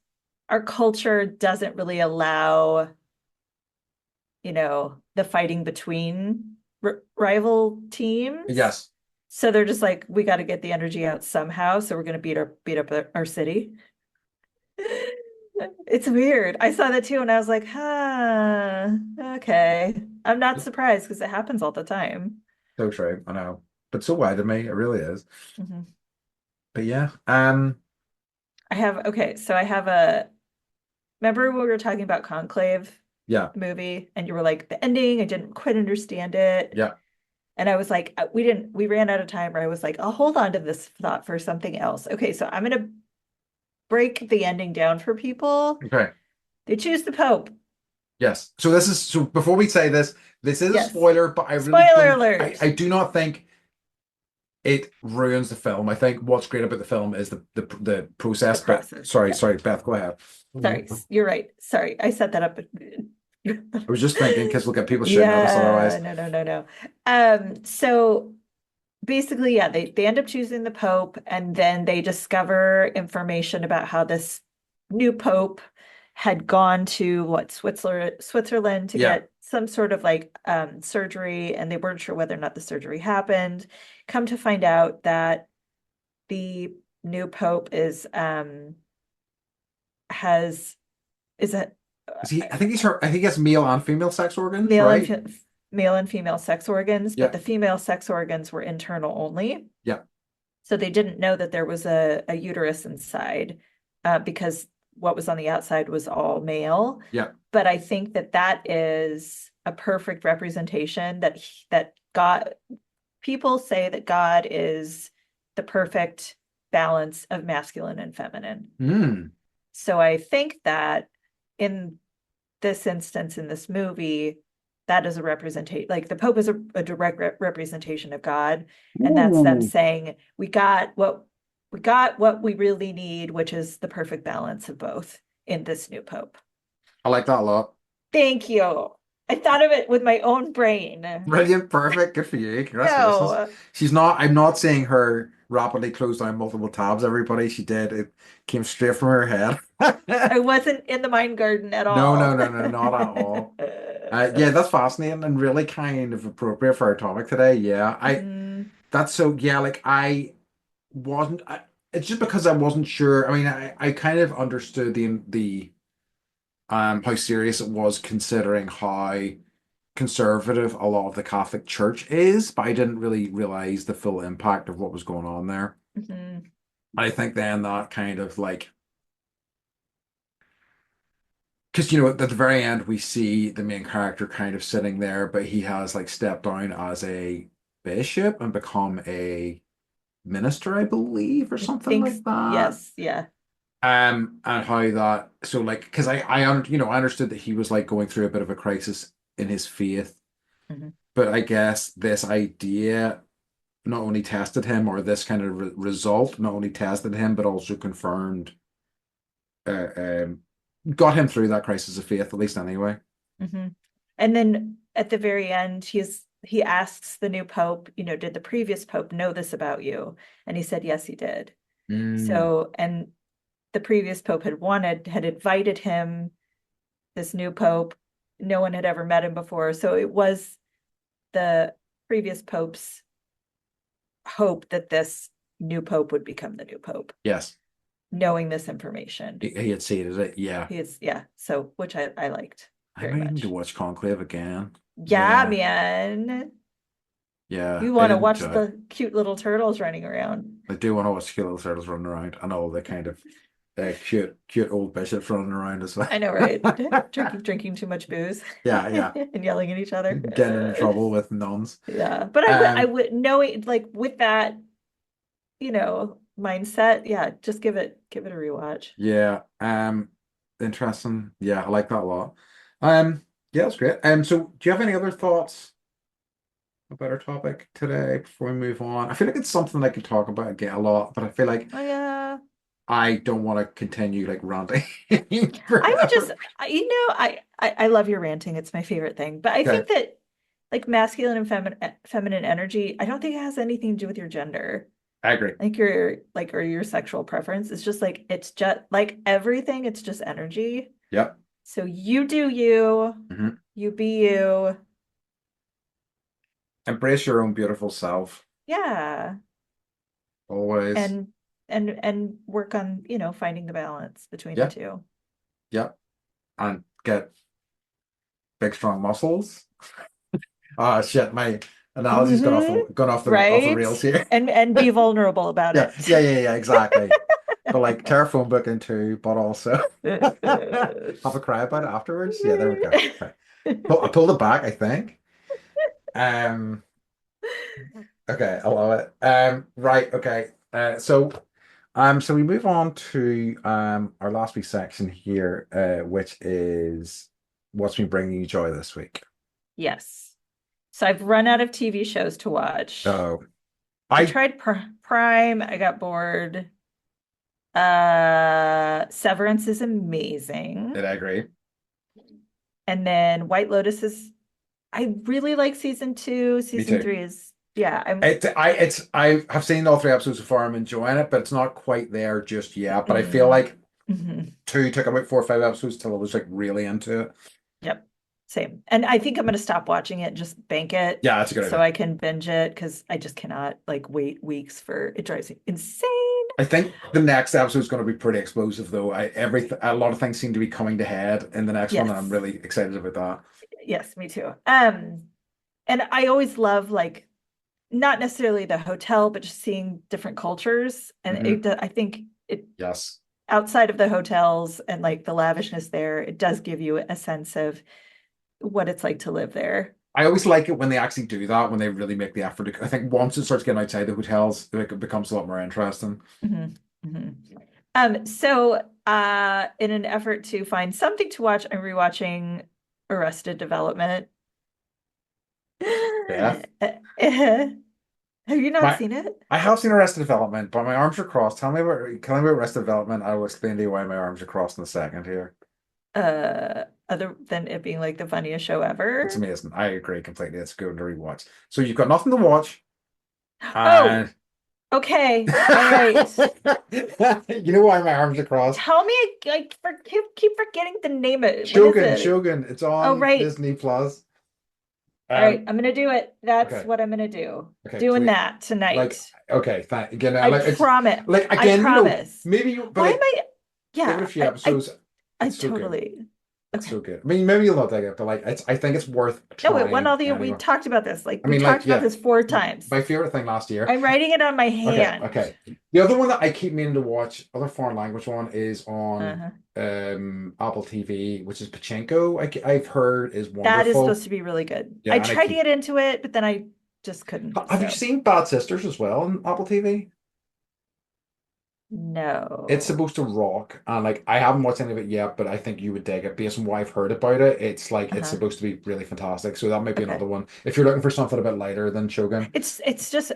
our culture doesn't really allow, the fighting between rival teams. yes, So they're just like, we got to get the energy out somehow. So we're going to beat up our city. It's weird. I saw that too, and I was like, huh, okay. I'm not surprised because it happens all the time. so true. I know, but so why to me, it really is. Mhm. But yeah, Okay, so I have remember when we were talking about Conclave, yeah, the movie, and you were like, the ending, I didn't quite understand it. yeah. And I was like, we ran out of time, or I was like, I'll hold on to this thought for something else. Okay, so I'm gonna break the ending down for people. Okay. They choose the Pope. Yes. So before we say this, this is a Yes. spoiler, but I really Spoiler don't I alert. do not think it ruins the film. I think what's great about the film is the The process. But process. sorry, Yeah. sorry, Beth, go ahead. Sorry. I You're right. Sorry. I set that up. was just thinking because we'll get people shitting at us Yeah, otherwise. no, no, no, no. So basically, yeah, they end up choosing the Pope, and then they discover information about how this new Pope had gone to Switzerland to Yeah. get some sort of like surgery, and they weren't sure whether or not the surgery happened. Come to find out that the new Pope has is a Is he I think he's her I think he has male and female sex organs, male and right? fe male and female sex organs, but Yeah. the female sex organs were internal only. Yeah. So they didn't know that there was a uterus inside, because what was on the outside was all male. Yeah. But I think that that is a perfect representation that God, people say that God is the perfect balance of masculine and feminine. Mm. So I think that in this instance in this movie, that is a representation, like the Pope is a direct representation of God, and that's them Ooh. saying we got what we really need, which is the perfect balance of both in this new Pope. I like that a lot. Thank you. I thought of it with my own brain. Brilliant, perfect, good for you. Congratulations. No, I'm not seeing her rapidly close down multiple tabs, everybody. She did. It came straight from her head. I wasn't in the mind garden at No, no, all. no, no, not at all. Yeah, that's fascinating and really kind of appropriate for our topic today. Yeah, Mhm. that's so, yeah, like I wasn't. it's just because I wasn't sure. I mean, I kind of understood the how serious it was considering how conservative a lot of the Catholic Church is, but I didn't really realize the full impact of what was going on there. Mhm. I think then that kind of like, because at the very end we see the main character kind of sitting there, but he has like stepped down as a bishop and become a minister, I believe, or I something think like that. yes, yeah. And how that so like because I understood that he was like going through a bit of a crisis in his faith, Mhm. but I guess this idea not only tested him, or this kind of result not only tested him, but also confirmed, uh, um, got him through that crisis of faith, at least anyway. Mhm. And then at the very end, he asks the new pope, did the previous pope know this about you? And he said, yes, he did. Mm, So, and the previous pope had invited him, this new pope. No one had ever met him before. So it was the previous pope's hope that this new pope would become the new pope, yes, knowing this information. he had seeded it. Yeah, Yeah. So, which I liked I very might need to much. watch Conclave again. Yeah, Yeah, man. yeah, You I want to did watch enjoy it. the cute little turtles running around. I do want to watch cute little turtles running around and all the kind of cute old bishops running around as well. I know, right? Drinking too much booze Yeah, yeah, and yelling at each other. getting into trouble with nuns. Yeah, but I Um, would knowing like with that, mindset, yeah, just give it a rewatch. yeah, interesting. Yeah, I like that a lot. Yeah, that's great. So do you have any other thoughts about our topic today before we move on? I feel like it's something I could talk about again a lot, but I feel like Oh yeah. I don't want to continue like ranting I would just, forever. I love your ranting. It's my favorite thing. But I Okay, think that like masculine and feminine energy, I don't think it has anything to do with your gender. I agree. Like your like or your sexual preference. It's just like it's just like everything, it's just energy. Yep. So you do you, Hmm. you be you. Embrace your own beautiful self, Yeah. always. And and work on, finding the balance between the Yep, two. yep. And get big, strong muscles. Ah, shit, my analogy's Hmm. off the Right? rails here. And be vulnerable about Yeah, it. yeah, yeah, yeah, exactly. But like tear phone book in two, but also have a cry about it afterwards. Yeah, there we go. Okay. I pulled it back, I think. Um, okay, I love it. Right, okay. So we move on to our last wee section here, which is what's been bringing you joy this week. Yes. So I've run out of TV shows to watch. Oh, I I tried Prime, I got bored. Severance is amazing. did agree. And then White Lotus is I really like season two. Me Season too. three is yeah, I'm I have seen all three episodes so far. I'm enjoying it, but it's not quite there just yet. But I feel mm, like mhm. two took about 4 or 5 episodes till I was like really into it. Yep. Same. And I think I'm gonna stop watching it, just bank it Yeah, that's a good so idea. I can binge it because I just cannot like wait weeks for it drives me insane. I think the next episode is going to be pretty explosive, though. A lot of things seem to be coming to head in the next one, and I'm Yes. really excited about that. Yes, me too. And I always love like not necessarily the hotel, but just seeing different cultures. And Hmm. I think it Yes, outside of the hotels and like the lavishness there, it does give you a sense of what it's like to live there. I always like it when they actually do that, when they really make the effort. I think once it starts getting outside the hotels, it becomes a lot more interesting. Mhm, mhm. So in an effort to find something to watch, I'm rewatching Arrested Development. Beth, Have you not my seen it? I have seen Arrested Development, but my arms are crossed. Tell me about Arrested Development. I will explain to you why my arms are crossed in a second here. Other than it being like the funniest show It's ever. amazing. I agree completely. It's good to rewatch. So you've got nothing to watch, Oh, and okay. All right. you know why my arms are crossed? Tell me, keep forgetting the name of it. What is it? Shogun. It's Oh, on right. Disney Plus. All right, Um, I'm gonna do it. That's okay, what I'm gonna do. okay, Doing please. that Like, tonight. okay, thank again. I Like, it's promise. like I again, promise. maybe you, but Why am like, I? give it a Yeah, few episodes. I It's so good. totally. It's so Okay. good. I mean, maybe you'll not take it, but like, I think it's worth No, it won trying all the. We anyway. talked about this. Like I we mean, like, talked about yeah, this 4 times. my favorite thing last year. I'm writing it on my Okay, hand. okay. The other one that I keep meaning to watch, other foreign language one, is on Uh-huh. Apple TV, which is Pachinko. I've heard is That is supposed wonderful. to be really good. I Yeah, and I tried to keep. get into it, but then I just couldn't. Have you So seen Bad Sisters as well on Apple TV? It's no. supposed to rock, and like I haven't watched any of it yet, but I think you would dig it based on what I've heard about it. It's like it's Uh-huh. supposed to be really fantastic. So that might be Okay. another one if you're looking for something a bit lighter than Shogun. It's just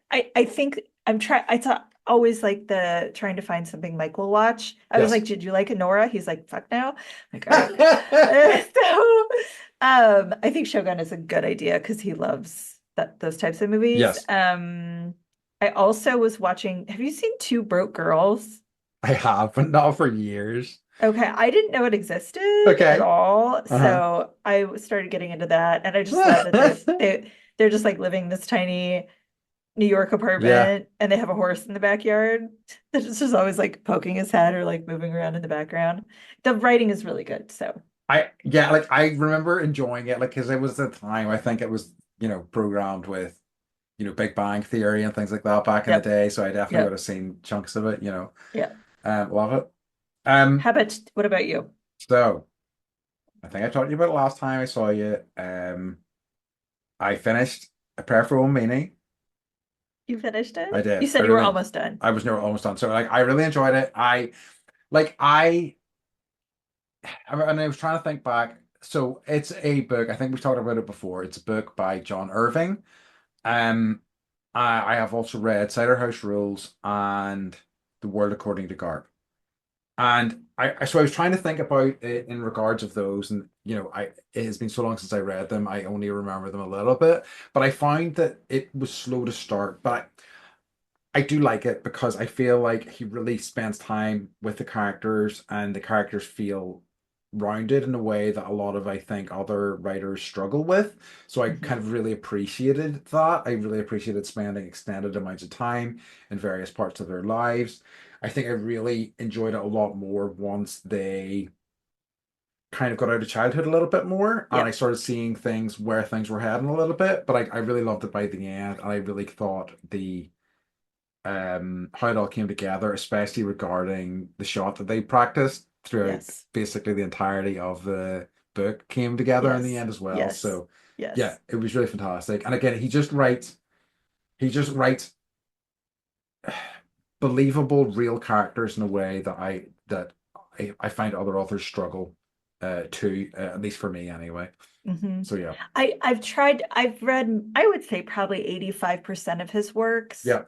I think I'm trying. I thought always like the trying to find something Mike will watch. I was like, Yes. did you like Nora? He's like, fuck no. I'm like, all right. So I think Shogun is a good idea because he loves those types of movies. Yes, I also was watching. Have you seen Two Broke Girls? I have, but not for years. Okay, I didn't know it existed at Okay. all, Uh-huh. so I started getting into that, and I just love that they're just like living in this tiny New York Yeah. apartment, and they have a horse in the backyard that's just always like poking his head or like moving around in the background. The writing is really good, so Yeah, like I remember enjoying it, like because it was the time I think it was, programmed with, Big Bang Theory and things like that back in the yep, day. So I definitely would yep, have seen chunks of it. yeah. Love it. Um, What about you? so I think I talked to you about it last time I saw you. I finished A Prayer for Old Meaning. You finished I it? You did. I said you were really, almost done. I was near almost done. So like I really enjoyed it. And I was trying to think back. So it's a book. I think we've talked about it before. It's a book by John Irving. Um, I have also read Cider House Rules and The World According to Garp. And so I was trying to think about it in regards of those, and it has been so long since I read them, I only remember them a little bit. But I find that it was slow to start. But I do like it because I feel like he really spends time with the characters, and the characters feel rounded in a way that a lot of, I think, other writers struggle with. So I kind Mhm. of really appreciated that. I really appreciated spending extended amounts of time in various parts of their lives. I think I really enjoyed it a lot more once they kind of got out of childhood a little bit more, and I Yep. started seeing things where things were heading a little bit. But I really loved it by the end, and I really thought the how it all came together, especially regarding the shot that they practiced throughout Yes. basically the entirety of the book, came together in the Yes. end as well. Yes. So yeah, Yes. it was really fantastic. And again, he just writes believable, real characters in a way that I find other authors struggle to, at least for me anyway. Hmm. So yeah. I've read, I would say probably 85% of his works. Yeah.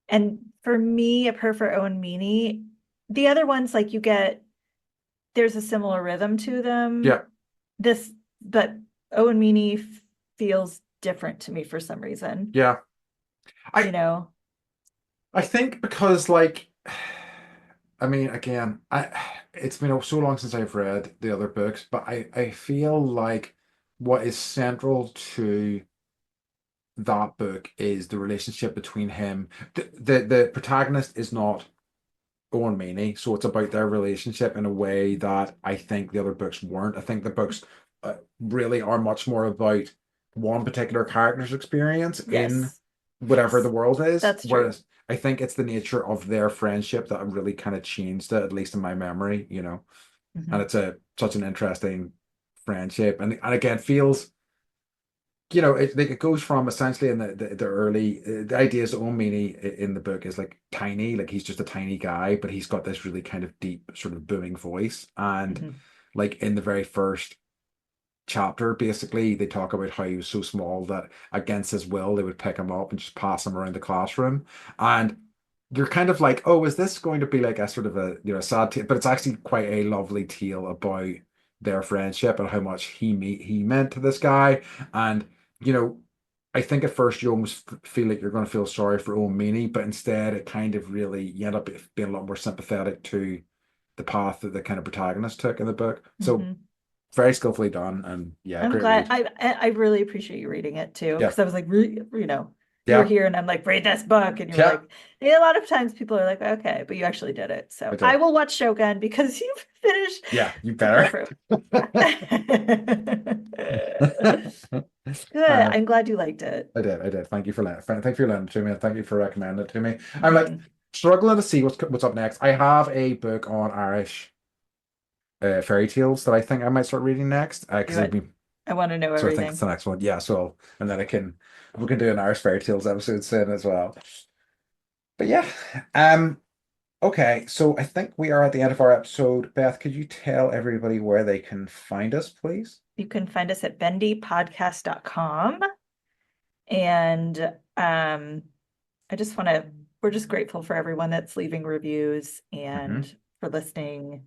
And for me, A Prayer for Owen Meany, the other ones like there's a similar rhythm to them. Yeah. This, but Owen Meany feels different to me for some reason, Yeah. you I know? I think because like I mean again, it's been so long since I've read the other books, but I feel like what is central to that book is the relationship between him. The protagonist is not Owen Meany, so it's about their relationship in a way that I think the other books weren't. I think the books really are much more about one particular character's experience in Yes. whatever the Yes. world is, That's true. whereas I think it's the nature of their friendship that really kind of changed it, at least in my memory. And Hmm. it's a such an interesting friendship, and again feels. It goes from essentially in the early the ideas of Omini in the book is like tiny, like he's just a tiny guy, but he's got this really kind of deep, sort of booming voice. And Hmm. like in the very first chapter, basically, they talk about how he was so small that against his will, they would pick him up and just pass him around the classroom. And you're kind of like, oh, is this going to be like a sort of a sad tale? But it's actually quite a lovely tale about their friendship and how much he meant to this guy. And you know, I think at first you almost feel like you're going to feel sorry for old Meany, but instead it kind of really you end up being a lot more sympathetic to the path that the kind of protagonist took in the book. So Hmm. very skillfully done, and yeah, I'm great glad. read. I really appreciate you reading it too, Yeah, because I was like, you know, you were yeah, here, and I'm like, read this book, and you were yeah, like, yeah, a lot of times people are like, okay, but you actually did it. I So I did. will watch Shogun because you've finished Yeah, you the better. Bulletproof. Good. Uh, I'm glad you liked it. I did. I did. Thank you for lending it to me, and thank you for recommending it to me. I'm like Mhm. struggling to see what's up next. I have a book on Irish fairy tales that I think I might start reading next because Do I've it. been I want to know so I think it's everything. the next one. Yeah, so and then I can we can do an Irish fairy tales episode soon as well. But yeah, um, okay. So I think we are at the end of our episode. Beth, could you tell everybody where they can find us, please? You can find us at bendypodcast.com. And I just want to, we're just grateful for everyone that's leaving reviews and Hmm. for listening.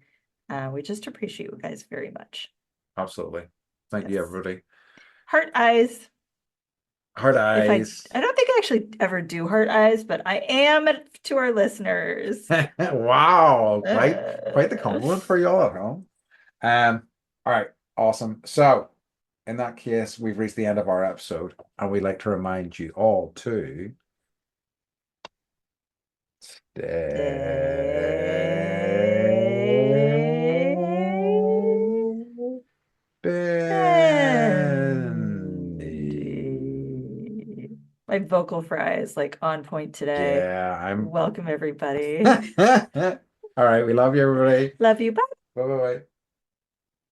We just appreciate you guys very much. Absolutely. Thank you, Yes. everybody. Heart eyes. Hard If eyes. I don't think I actually ever do heart eyes, but I am to our listeners. Wow, quite the Uh, compliment for you all at home. All right, awesome. So, in that case, we've reached the end of our episode, and we'd like to remind you all to stay bendy. My vocal fry is like on point today. Yeah, I'm. Welcome, everybody. All right, we love you, everybody. Love you. Bye. Bye bye.